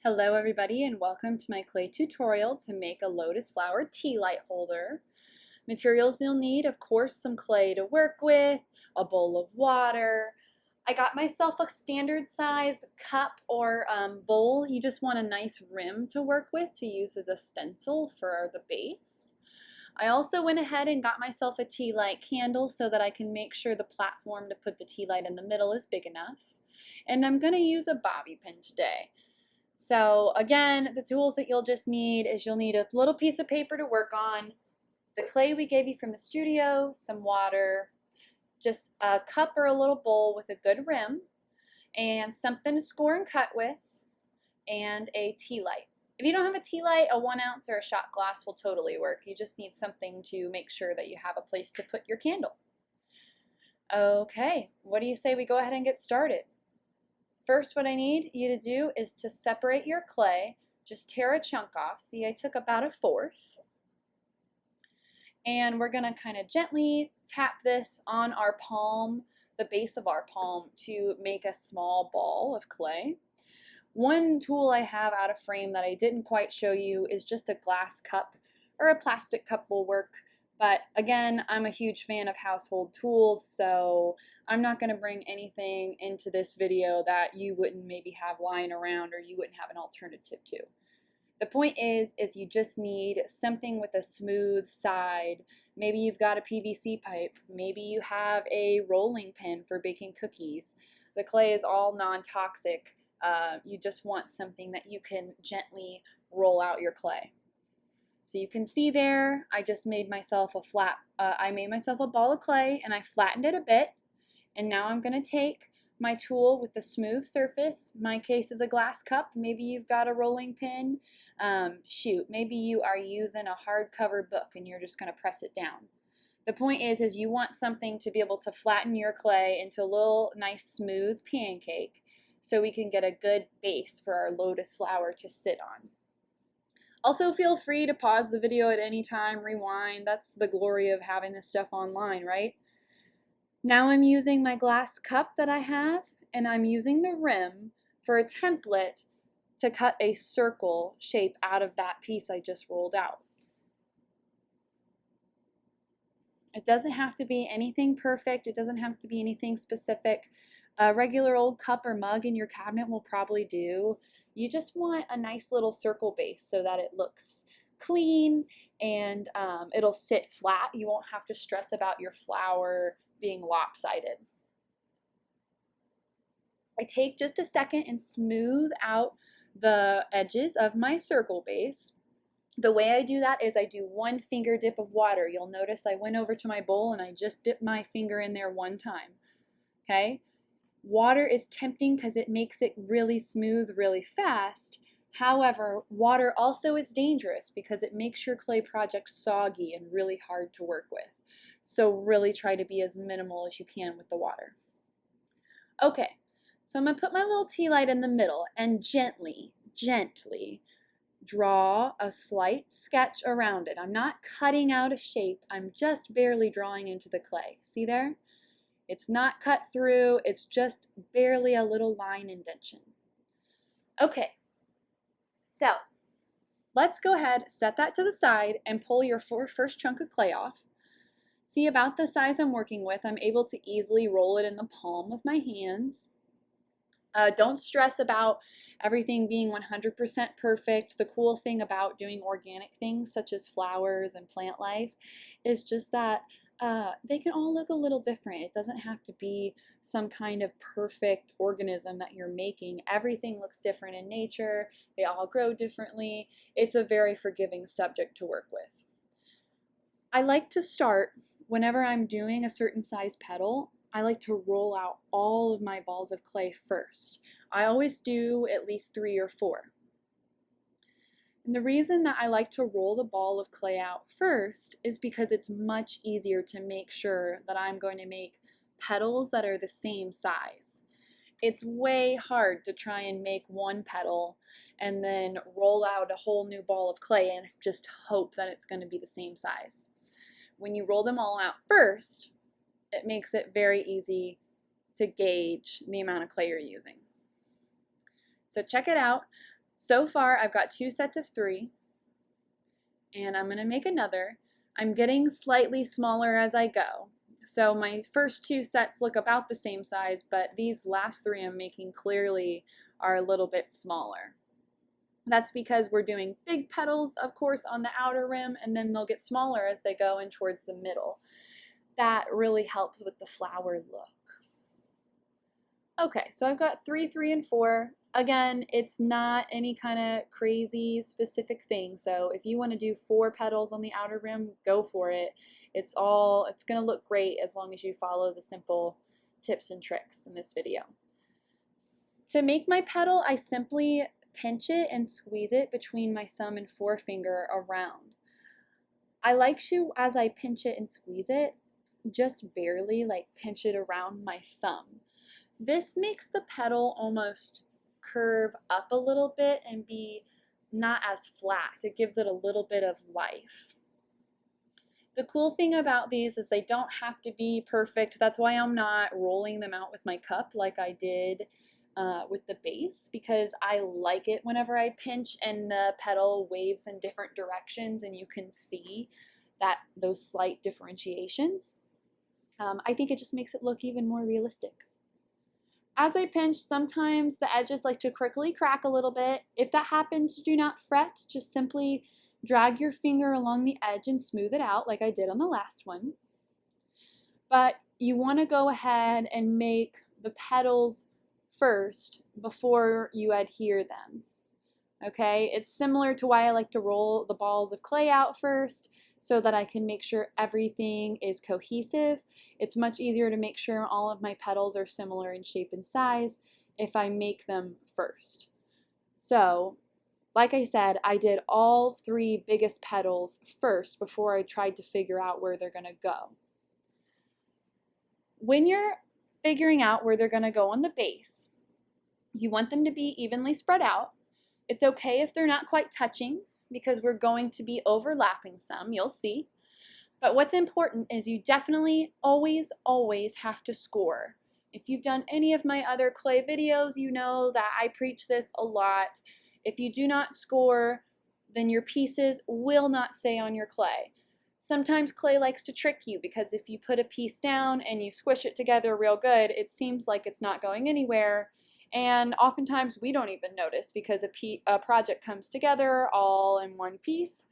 Hello everybody and welcome to my clay tutorial to make a lotus flower tea light holder. Materials you'll need, of course, some clay to work with, a bowl of water. I got myself a standard size cup or bowl. You just want a nice rim to work with to use as a stencil for the base. I also went ahead and got myself a tea light candle so that I can make sure the platform to put the tea light in the middle is big enough. And I'm going to use a bobby pin today. So again, the tools that you'll just need is you'll need a little piece of paper to work on, the clay we gave you from the studio, some water, just a cup or a little bowl with a good rim, and something to score and cut with, and a tea light. If you don't have a tea light, a 1 ounce or a shot glass will totally work. You just need something to make sure that you have a place to put your candle. Okay, what do you say we go ahead and get started? First, what I need you to do is to separate your clay. Just tear a chunk off. See, I took about 1/4. And we're going to kind of gently tap this on our palm, the base of our palm, to make a small ball of clay. One tool I have out of frame that I didn't quite show you is just a glass cup, or a plastic cup will work. But again, I'm a huge fan of household tools, so I'm not going to bring anything into this video that you wouldn't maybe have lying around or you wouldn't have an alternative to. The point is you just need something with a smooth side. Maybe you've got a PVC pipe. Maybe you have a rolling pin for baking cookies. The clay is all non-toxic. You just want something that you can gently roll out your clay. So you can see there, I just made myself I made myself a ball of clay and I flattened it a bit. And now I'm going to take my tool with the smooth surface. My case is a glass cup. Maybe you've got a rolling pin. Maybe you are using a hardcover book and you're just going to press it down. The point is you want something to be able to flatten your clay into a little nice smooth pancake so we can get a good base for our lotus flower to sit on. Also, feel free to pause the video at any time, rewind. That's the glory of having this stuff online, right? Now I'm using my glass cup that I have, and I'm using the rim for a template to cut a circle shape out of that piece I just rolled out. It doesn't have to be anything perfect. It doesn't have to be anything specific. A regular old cup or mug in your cabinet will probably do. You just want a nice little circle base so that it looks clean and it'll sit flat. You won't have to stress about your flower being lopsided. I take just a second and smooth out the edges of my circle base. The way I do that is I do 1 finger dip of water. You'll notice I went over to my bowl and I just dipped my finger in there 1 time. Okay? Water is tempting because it makes it really smooth really fast. However, water also is dangerous because it makes your clay project soggy and really hard to work with. So really try to be as minimal as you can with the water. Okay, so I'm going to put my little tea light in the middle and gently draw a slight sketch around it. I'm not cutting out a shape. I'm just barely drawing into the clay. See there? It's not cut through. It's just barely a little line indentation. Okay, so let's go ahead, set that to the side, and pull your first chunk of clay off. See, about the size I'm working with, I'm able to easily roll it in the palm of my hands. Don't stress about everything being 100% perfect. The cool thing about doing organic things such as flowers and plant life is just that they can all look a little different. It doesn't have to be some kind of perfect organism that you're making. Everything looks different in nature. They all grow differently. It's a very forgiving subject to work with. I like to start, whenever I'm doing a certain size petal, I like to roll out all of my balls of clay first. I always do at least 3 or 4. And the reason that I like to roll the ball of clay out first is because it's much easier to make sure that I'm going to make petals that are the same size. It's way hard to try and make 1 petal and then roll out a whole new ball of clay and just hope that it's going to be the same size. When you roll them all out first, it makes it very easy to gauge the amount of clay you're using. So check it out. So far, I've got 2 sets of 3, and I'm going to make another. I'm getting slightly smaller as I go. So my first 2 sets look about the same size, but these last 3 I'm making clearly are a little bit smaller. That's because we're doing big petals, of course, on the outer rim, and then they'll get smaller as they go in towards the middle. That really helps with the flower look. Okay, so I've got 3, 3, and 4. Again, it's not any kind of crazy specific thing. So if you want to do 4 petals on the outer rim, go for it. It's going to look great as long as you follow the simple tips and tricks in this video. To make my petal, I simply pinch it and squeeze it between my thumb and forefinger around. I like to, as I pinch it and squeeze it, just barely like pinch it around my thumb. This makes the petal almost curve up a little bit and be not as flat. It gives it a little bit of life. The cool thing about these is they don't have to be perfect. That's why I'm not rolling them out with my cup like I did with the base, because I like it whenever I pinch and the petal waves in different directions and you can see those slight differentiations. I think it just makes it look even more realistic. As I pinch, sometimes the edges like to quickly crack a little bit. If that happens, do not fret. Just simply drag your finger along the edge and smooth it out like I did on the last one. But you want to go ahead and make the petals first before you adhere them. Okay, it's similar to why I like to roll the balls of clay out first, so that I can make sure everything is cohesive. It's much easier to make sure all of my petals are similar in shape and size if I make them first. So, like I said, I did all 3 biggest petals first before I tried to figure out where they're gonna go. When you're figuring out where they're gonna go on the base, you want them to be evenly spread out. It's okay if they're not quite touching, because we're going to be overlapping some, you'll see. But what's important is you definitely always have to score. If you've done any of my other clay videos, you know that I preach this a lot. If you do not score, then your pieces will not stay on your clay. Sometimes clay likes to trick you, because if you put a piece down and you squish it together real good, it seems like it's not going anywhere. And oftentimes we don't even notice, because a project comes together all in one piece.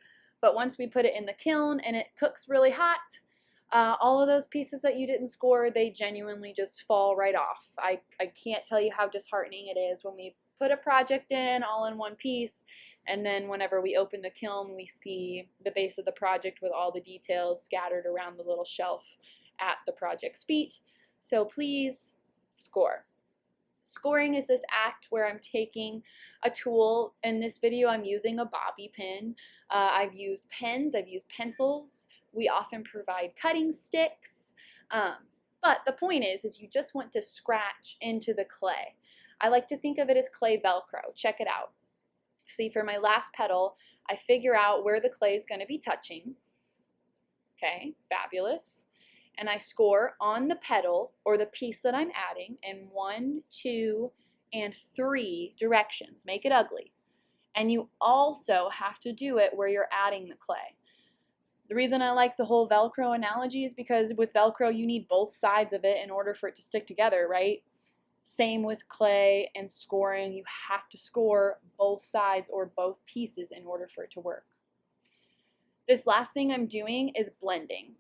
But once we put it in the kiln and it cooks really hot, all of those pieces that you didn't score, they genuinely just fall right off. I can't tell you how disheartening it is when we put a project in all in one piece, and then whenever we open the kiln, we see the base of the project with all the details scattered around the little shelf at the project's feet. So please score. Scoring is this act where I'm taking a tool. In this video, I'm using a bobby pin. I've used pens, I've used pencils. We often provide cutting sticks. But the point is you just want to scratch into the clay. I like to think of it as clay Velcro. Check it out. See, for my last petal, I figure out where the clay is going to be touching. Okay, fabulous. And I score on the petal or the piece that I'm adding in 1, 2, and 3 directions. Make it ugly. And you also have to do it where you're adding the clay. The reason I like the whole Velcro analogy is because with Velcro you need both sides of it in order for it to stick together, right? Same with clay and scoring. You have to score both sides or both pieces in order for it to work. This last thing I'm doing is blending.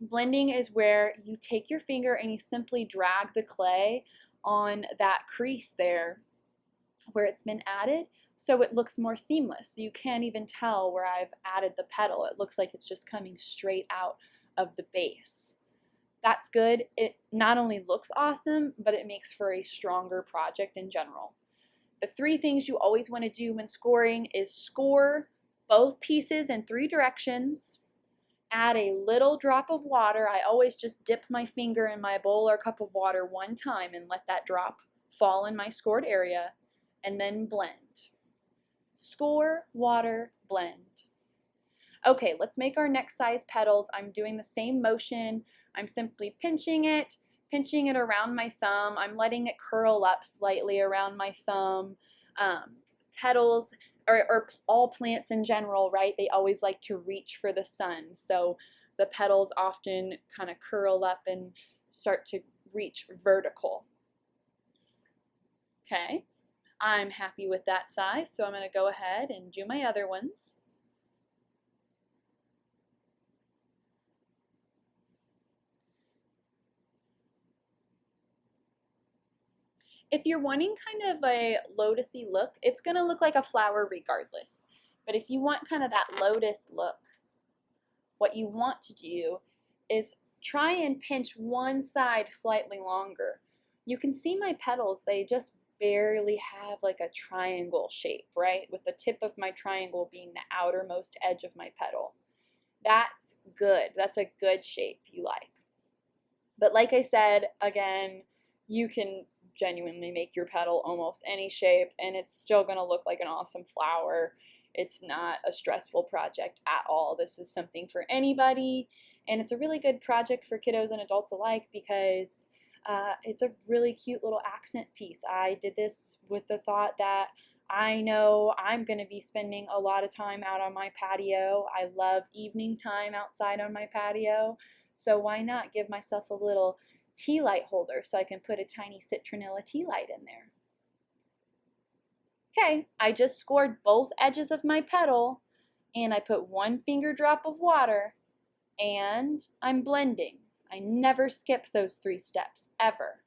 Blending is where you take your finger and you simply drag the clay on that crease there where it's been added, so it looks more seamless. You can't even tell where I've added the petal. It looks like it's just coming straight out of the base. That's good. It not only looks awesome, but it makes for a stronger project in general. The 3 things you always want to do when scoring is score both pieces in 3 directions. Add a little drop of water. I always just dip my finger in my bowl or cup of water one time and let that drop fall in my scored area, and then blend. Score, water, blend. Okay, let's make our next size petals. I'm doing the same motion. I'm simply pinching it around my thumb. I'm letting it curl up slightly around my thumb. petals, or all plants in general, right? They always like to reach for the sun. So the petals often kind of curl up and start to reach vertical. Okay, I'm happy with that size, so I'm going to go ahead and do my other ones. If you're wanting kind of a lotusy look, it's going to look like a flower regardless. But if you want kind of that lotus look, what you want to do is try and pinch one side slightly longer. You can see my petals, they just barely have like a triangle shape, right? With the tip of my triangle being the outermost edge of my petal. That's good. That's a good shape you like. But like I said, again, you can genuinely make your petal almost any shape and it's still going to look like an awesome flower. It's not a stressful project at all. This is something for anybody, and it's a really good project for kiddos and adults alike because it's a really cute little accent piece. I did this with the thought that I know I'm going to be spending a lot of time out on my patio. I love evening time outside on my patio, so why not give myself a little tea light holder so I can put a tiny citronella tea light in there. Okay, I just scored both edges of my petal and I put 1 finger drop of water and I'm blending. I never skip those 3 steps, ever.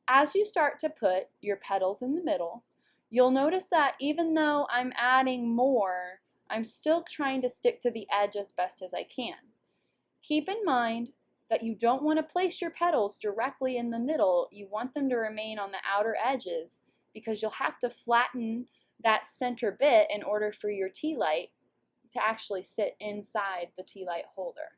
As you start to put your petals in the middle, you'll notice that even though I'm adding more, I'm still trying to stick to the edge as best as I can. Keep in mind that you don't want to place your petals directly in the middle. You want them to remain on the outer edges because you'll have to flatten that center bit in order for your tea light to actually sit inside the tea light holder.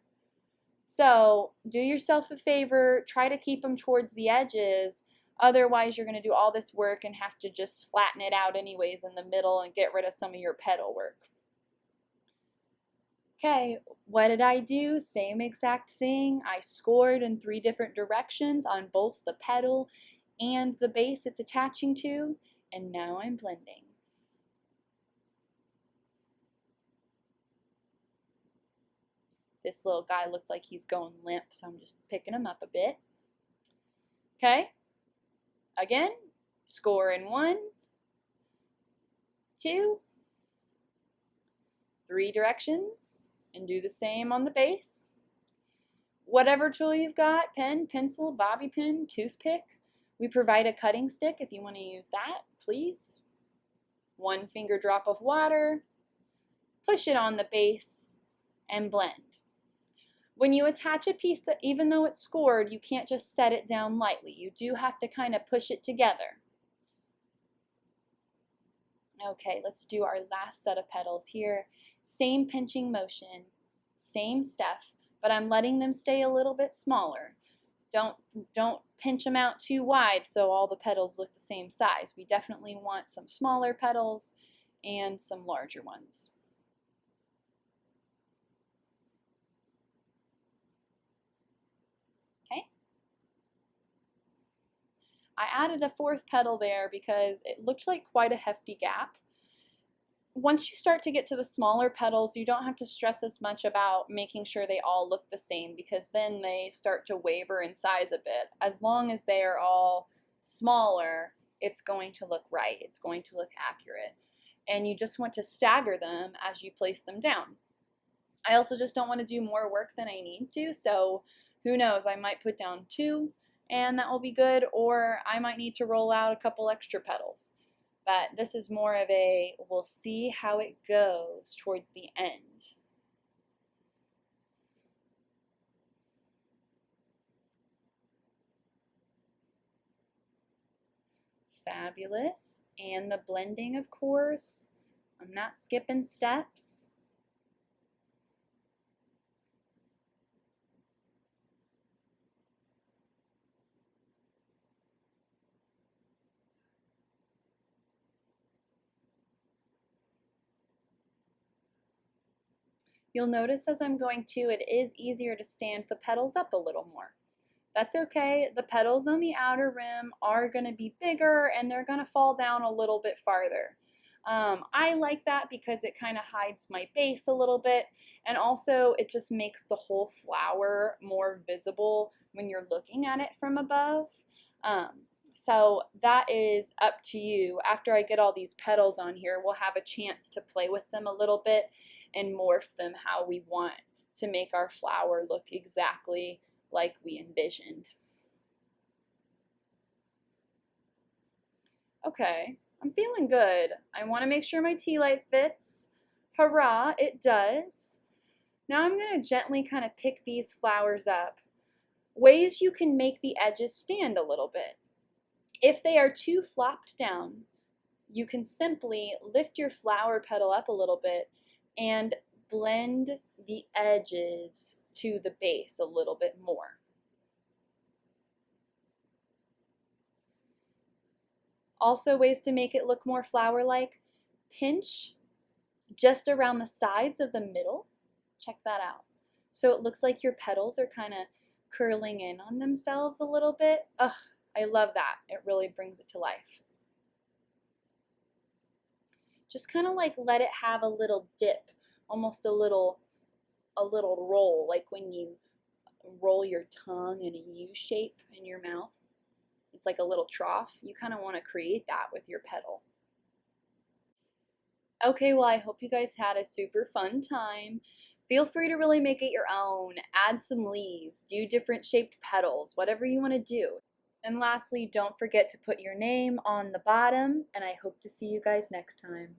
So do yourself a favor, try to keep them towards the edges. Otherwise, you're going to do all this work and have to just flatten it out anyways in the middle and get rid of some of your petal work. Okay, what did I do? Same exact thing. I scored in 3 different directions on both the petal and the base it's attaching to, and now I'm blending. This little guy looked like he's going limp, so I'm just picking him up a bit. Okay, again, score in 1, 2, 3 directions, and do the same on the base. Whatever tool you've got, pen, pencil, bobby pin, toothpick, we provide a cutting stick if you want to use that, please. 1 finger drop of water, push it on the base, and blend. When you attach a piece that even though it's scored, you can't just set it down lightly. You do have to kind of push it together. Okay, let's do our last set of petals here. Same pinching motion, same stuff, but I'm letting them stay a little bit smaller. Don't pinch them out too wide so all the petals look the same size. We definitely want some smaller petals and some larger ones. Okay. I added a 4th petal there because it looked like quite a hefty gap. Once you start to get to the smaller petals, you don't have to stress as much about making sure they all look the same because then they start to waver in size a bit. As long as they are all smaller, it's going to look right. It's going to look accurate. And you just want to stagger them as you place them down. I also just don't want to do more work than I need to, so who knows, I might put down 2 and that will be good, or I might need to roll out a couple extra petals. But this is more of a, we'll see how it goes towards the end. Fabulous. And the blending, of course. I'm not skipping steps. You'll notice as I'm going to, it is easier to stand the petals up a little more. That's okay. The petals on the outer rim are going to be bigger and they're going to fall down a little bit farther. I like that because it kind of hides my base a little bit, and also it just makes the whole flower more visible when you're looking at it from above. So that is up to you. After I get all these petals on here, we'll have a chance to play with them a little bit and morph them how we want to make our flower look exactly like we envisioned. Okay, I'm feeling good. I want to make sure my tea light fits. Hurrah, it does. Now I'm going to gently kind of pick these flowers up. Ways you can make the edges stand a little bit. If they are too flopped down, you can simply lift your flower petal up a little bit and blend the edges to the base a little bit more. Also, ways to make it look more flower-like, pinch just around the sides of the middle. Check that out. So it looks like your petals are kind of curling in on themselves a little bit. Ugh, I love that. It really brings it to life. Just kind of like let it have a little dip, almost a little roll, like when you roll your tongue in a U shape in your mouth. It's like a little trough. You kind of want to create that with your petal. Okay, well, I hope you guys had a super fun time. Feel free to really make it your own. Add some leaves, do different shaped petals, whatever you want to do. And lastly, don't forget to put your name on the bottom, and I hope to see you guys next time.